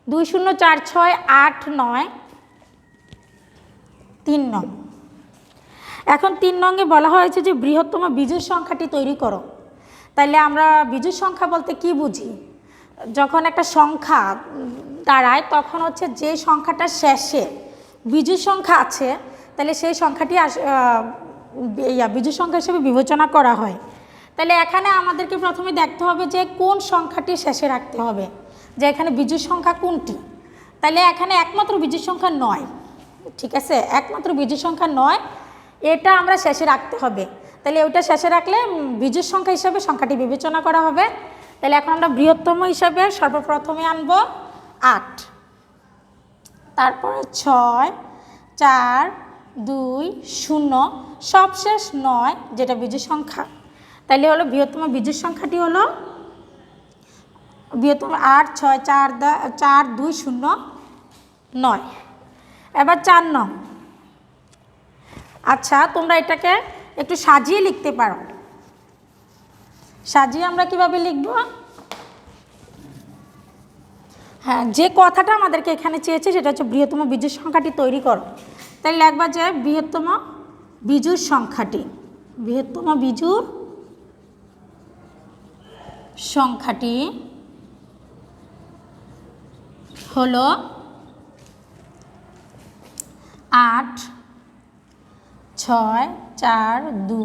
2 0 4 6 8 9 3 নং। এখন 3 নংয়ে বলা হয়েছে যে বৃহত্তম বিজোড় সংখ্যাটি তৈরি করো। তাইলে আমরা বিজোড় সংখ্যা বলতে কি বুঝি? যখন একটা সংখ্যা দাঁড়ায় তখন হচ্ছে যে সংখ্যাটা শেষে বিজোড় সংখ্যা আছে তাহলে সেই সংখ্যাটি বিজোড় সংখ্যা হিসেবে বিবেচনা করা হয়। তাহলে এখানে আমাদেরকে প্রথমে দেখতে হবে যে কোন সংখ্যাটি শেষে রাখতে হবে, যে এখানে বিজোড় সংখ্যা কোনটি। তাহলে এখানে একমাত্র বিজোড় সংখ্যা 9, ঠিক আছে, একমাত্র বিজোড় সংখ্যা 9, এটা আমরা শেষে রাখতে হবে। তাহলে ওইটা শেষে রাখলে বিজোড় সংখ্যা হিসাবে সংখ্যাটি বিবেচনা করা হবে। তাহলে এখন আমরা বৃহত্তম হিসাবে সর্বপ্রথমে আনব 8, তারপরে 6 4 2 0 সবশেষ 9 যেটা বিজোড় সংখ্যা। তাহলে হলো বৃহত্তম বিজোড় সংখ্যাটি হলো বৃহত্তম 8 6 4 2 0 9। এবার 4 নং। আচ্ছা, তোমরা এটাকে একটু সাজিয়ে লিখতে পারো। সাজিয়ে আমরা কিভাবে লিখব? হ্যাঁ, যে কথাটা আমাদেরকে এখানে চেয়েছে সেটা হচ্ছে বৃহত্তম বিজোড় সংখ্যাটি তৈরি করো। তাই লিখবা যে বৃহত্তম বিজোড় সংখ্যাটি, বৃহত্তম বিজোড় সংখ্যাটি হলো 8 6 4 2।